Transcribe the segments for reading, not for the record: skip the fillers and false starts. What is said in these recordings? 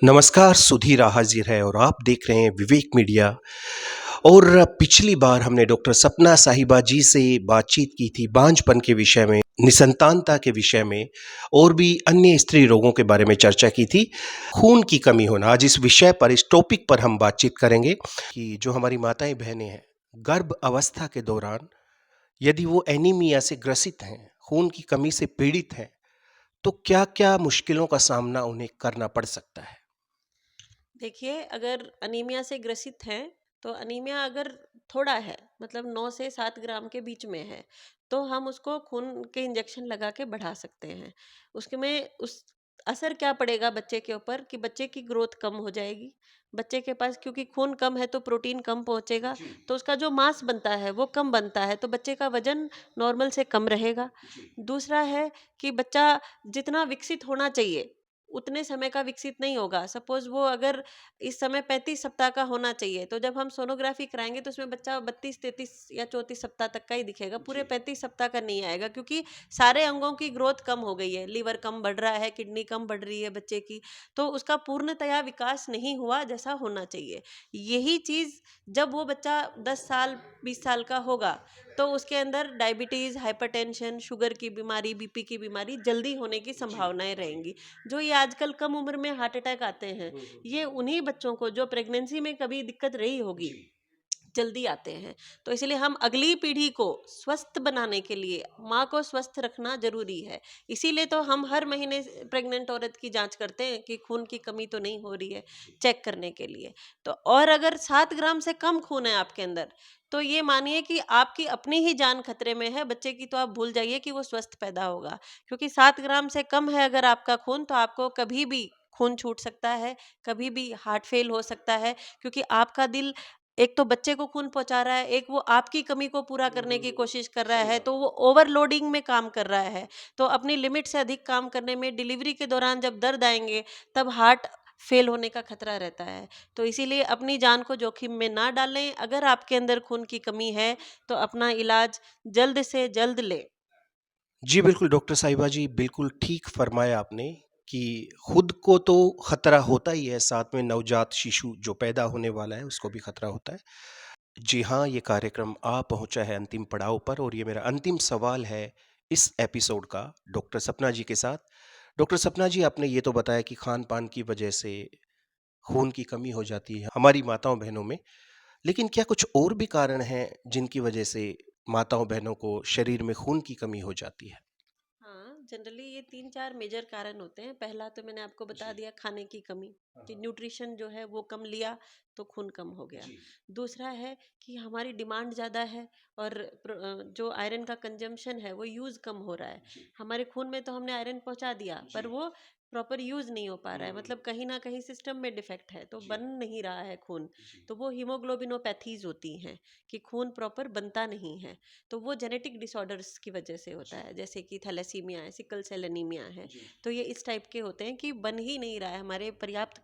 नमस्कार, सुधीर हाजिर है और आप देख रहे हैं विवेक मीडिया। और पिछली बार हमने डॉक्टर सपना साहिबा जी से बातचीत की थी बांझपन के विषय में, निसंतानता के विषय में और भी अन्य स्त्री रोगों के बारे में चर्चा की थी। खून की कमी होना, आज इस विषय पर, इस टॉपिक पर हम बातचीत करेंगे कि जो हमारी माताएं बहनें हैं गर्भ अवस्था के दौरान यदि वो एनीमिया से ग्रसित हैं, खून की कमी से पीड़ित हैं, तो क्या-क्या मुश्किलों का सामना उन्हें करना पड़ सकता है। देखिए, अगर अनीमिया से ग्रसित हैं, तो अनीमिया अगर थोड़ा है, मतलब 9 से 7 ग्राम के बीच में है, तो हम उसको खून के इंजेक्शन लगा के बढ़ा सकते हैं। उसके में उस असर क्या पड़ेगा बच्चे के ऊपर कि बच्चे की ग्रोथ कम हो जाएगी। बच्चे के पास क्योंकि खून कम है तो प्रोटीन कम पहुँचेगा, जी, तो उसका जो मांस बनता है वो कम बनता है, तो बच्चे का वज़न नॉर्मल से कम रहेगा। जी। दूसरा है कि बच्चा जितना विकसित होना चाहिए, उतने समय का विकसित नहीं होगा। सपोज़ वो अगर इस समय 35 सप्ताह का होना चाहिए, तो जब हम सोनोग्राफी कराएँगे तो उसमें बच्चा 32-33 या 34 सप्ताह तक का ही दिखेगा, पूरे जी। 35 सप्ताह का नहीं आएगा क्योंकि सारे अंगों की ग्रोथ कम हो गई है, लीवर कम बढ़ रहा है, किडनी कम बढ़ रही है बच्चे की, तो उसका पूर्णतया विकास नहीं हुआ जैसा होना चाहिए। यही चीज़ जब वो बच्चा 10 साल, 20 साल का होगा, तो उसके अंदर डायबिटीज़, हाइपरटेंशन, शुगर की बीमारी, बीपी की बीमारी जल्दी होने की जी, संभावनाएँ जी। रहेंगी। जो ये आजकल कम उम्र में हार्ट अटैक आते हैं, ये उन्हीं बच्चों को जो प्रेगनेंसी में कभी दिक्कत रही होगी, जी। जल्दी आते हैं। तो इसीलिए हम अगली पीढ़ी को स्वस्थ बनाने के लिए माँ को स्वस्थ रखना ज़रूरी है। इसीलिए तो हम हर महीने प्रेग्नेंट औरत की जाँच करते हैं कि खून की कमी तो नहीं हो रही है, चेक करने के लिए। तो और अगर 7 ग्राम से कम खून है आपके अंदर, तो ये मानिए कि आपकी अपनी ही जान खतरे में है, बच्चे की तो आप भूल जाइए कि वो स्वस्थ पैदा होगा। क्योंकि 7 ग्राम से कम है अगर आपका खून, तो आपको कभी भी खून छूट सकता है, कभी भी हार्ट फेल हो सकता है, क्योंकि आपका दिल एक तो बच्चे को खून पहुँचा रहा है, एक वो आपकी कमी को पूरा करने की कोशिश कर रहा सही है, बात तो है। वो ओवरलोडिंग में काम कर रहा है। तो अपनी लिमिट से अधिक काम करने में डिलीवरी के दौरान जब दर्द आएँगे, तब हार्ट फेल होने का खतरा रहता है। तो इसीलिए अपनी जान को जोखिम में ना डालें। अगर आपके अंदर खून की कमी है, तो अपना इलाज जल्द से जल्द लें। जी, बिल्कुल डॉक्टर साहिबा जी, बिल्कुल ठीक फ़रमाया आपने कि खुद को तो खतरा होता ही है, साथ में नवजात शिशु जो पैदा होने वाला है, उसको भी खतरा होता है। जी हाँ, ये कार्यक्रम आ पहुँचा है अंतिम पड़ाव पर और ये मेरा अंतिम सवाल है इस एपिसोड का डॉक्टर सपना जी के साथ। डॉक्टर सपना जी, आपने ये तो बताया कि खान-पान की वजह से खून की कमी हो जाती है हमारी माताओं-बहनों में, लेकिन क्या कुछ और भी कारण हैं जिनकी वजह से माताओं-बहनों को शरीर में खून की कमी हो जाती है? हाँ, जनरली ये 3-4 मेजर कारण होते हैं। पहला तो मैंने आपको बता जी। दिया, खाने की कमी, हाँ, कि हाँ। न्यूट्रिशन जो है वो कम लिया तो खून कम हो गया। जी, दूसरा है कि हमारी डिमांड ज़्यादा है और जो आयरन का कंजम्पशन है वो यूज़ कम हो रहा है। जी। हमारे खून में तो हमने आयरन पहुँचा दिया, जी। पर वो प्रॉपर यूज़ नहीं हो पा रहा है, हुँ, मतलब कहीं न कहीं सिस्टम में डिफेक्ट है, तो जी, बन नहीं रहा है खून। जी, तो वो हीमोग्लोबिनोपैथीज़ होती हैं कि खून प्रॉपर बनता नहीं है। तो वो जेनेटिक डिसऑर्डर्स की वजह से होता जी, है, जैसे कि थैलेसीमिया है, सिकल सेल एनीमिया है। जी, तो ये इस टाइप के होते हैं कि बन ही नहीं रहा है, हमारे पर्याप्त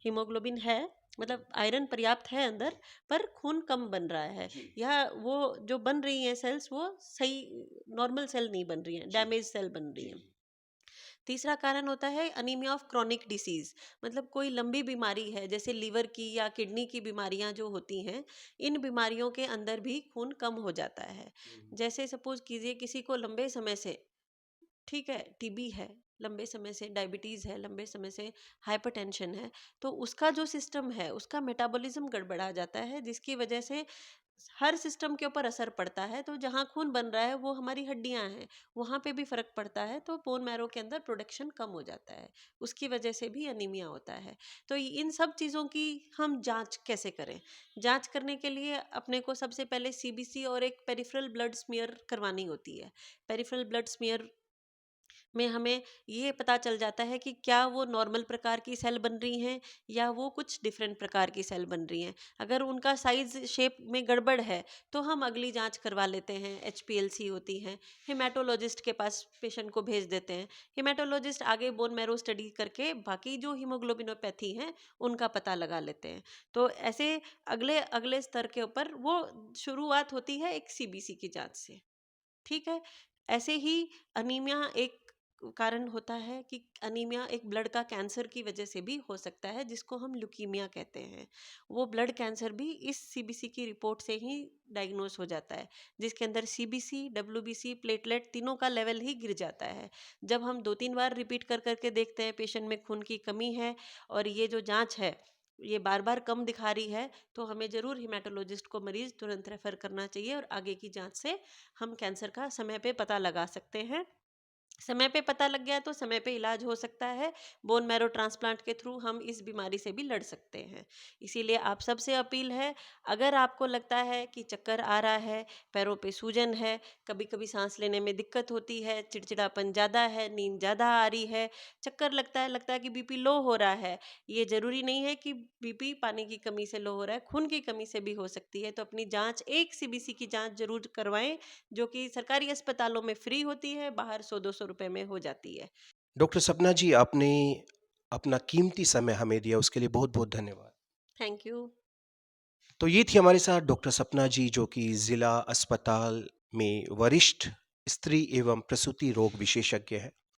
हीमोग्लोबिन है, मतलब आयरन पर्याप्त है अंदर, पर खून कम बन रहा है, जी, या वो जो बन रही हैं सेल्स वो सही नॉर्मल सेल नहीं बन रही हैं, जी, डैमेज सेल बन रही जी, हैं। जी, तीसरा कारण होता है अनीमिया ऑफ क्रॉनिक डिसीज, मतलब कोई लंबी बीमारी है जैसे लीवर की या किडनी की बीमारियां जो होती हैं, इन बीमारियों के अंदर भी खून कम हो जाता है। हुँ, जैसे सपोज कीजिए किसी को लंबे समय से, ठीक है, टीबी है, लंबे समय से डायबिटीज़ है, लंबे समय से हाइपरटेंशन है, तो उसका जो सिस्टम है, उसका मेटाबॉलिज्म गड़बड़ा जाता है, जिसकी वजह से हर सिस्टम के ऊपर असर पड़ता है। तो जहाँ खून बन रहा है वो हमारी हड्डियां हैं, वहाँ पे भी फर्क पड़ता है, तो बोन मैरो के अंदर प्रोडक्शन कम हो जाता है, उसकी वजह से भी अनीमिया होता है। तो इन सब चीज़ों की हम जांच कैसे करें? जांच करने के लिए अपने को सबसे पहले सीबीसी और एक पेरिफेरल ब्लड स्मीयर करवानी होती है। पेरिफेरल ब्लड स्मीयर में हमें ये पता चल जाता है कि क्या वो नॉर्मल प्रकार की सेल बन रही हैं या वो कुछ डिफरेंट प्रकार की सेल बन रही हैं। अगर उनका साइज शेप में गड़बड़ है, तो हम अगली जांच करवा लेते हैं, एचपीएलसी होती हैं। हेमाटोलॉजिस्ट के पास पेशेंट को भेज देते हैं। हेमाटोलॉजिस्ट आगे बोन मैरो स्टडी करके बाकी जो हीमोग्लोबिनोपैथी हैं उनका पता लगा लेते हैं। तो ऐसे अगले अगले स्तर के ऊपर वो शुरुआत होती है एक सीबीसी की जांच से। ठीक है। ऐसे ही अनीमिया एक कारण होता है कि अनीमिया एक ब्लड का कैंसर की वजह से भी हो सकता है, जिसको हम ल्यूकीमिया कहते हैं। वो ब्लड कैंसर भी इस सीबीसी की रिपोर्ट से ही डायग्नोस हो जाता है, जिसके अंदर सीबीसी, डब्ल्यूबीसी, प्लेटलेट तीनों का लेवल ही गिर जाता है। जब हम 2-3 बार रिपीट कर करके देखते हैं पेशेंट में खून की कमी है और ये जो जाँच है, ये बार-बार कम दिखा रही है, तो हमें ज़रूर हेमेटोलॉजिस्ट को मरीज़ तुरंत रेफ़र करना चाहिए और आगे की जाँच से हम कैंसर का समय पे पता लगा सकते हैं। समय पे पता लग गया तो समय पे इलाज हो सकता है। बोन मैरो ट्रांसप्लांट के थ्रू हम इस बीमारी से भी लड़ सकते हैं। इसीलिए आप सबसे अपील है, अगर आपको लगता है कि चक्कर आ रहा है, पैरों पे सूजन है, कभी-कभी सांस लेने में दिक्कत होती है, चिड़चिड़ापन ज़्यादा है, नींद ज़्यादा आ रही है, चक्कर लगता है कि बीपी लो हो रहा है। ये ज़रूरी नहीं है कि बीपी पानी की कमी से लो हो रहा है, खून की कमी से भी हो सकती है। तो अपनी जाँच, एक सीबीसी की जाँच ज़रूर करवाएँ, जो कि सरकारी अस्पतालों में फ्री होती है, बाहर 100-200 रुपए में हो जाती है। डॉक्टर सपना जी, आपने अपना कीमती समय हमें दिया, उसके लिए बहुत-बहुत धन्यवाद। Thank you. तो ये थी हमारे साथ डॉक्टर सपना जी, जो कि ज़िला अस्पताल में वरिष्ठ स्त्री एवं प्रसूति रोग विशेषज्ञ हैं।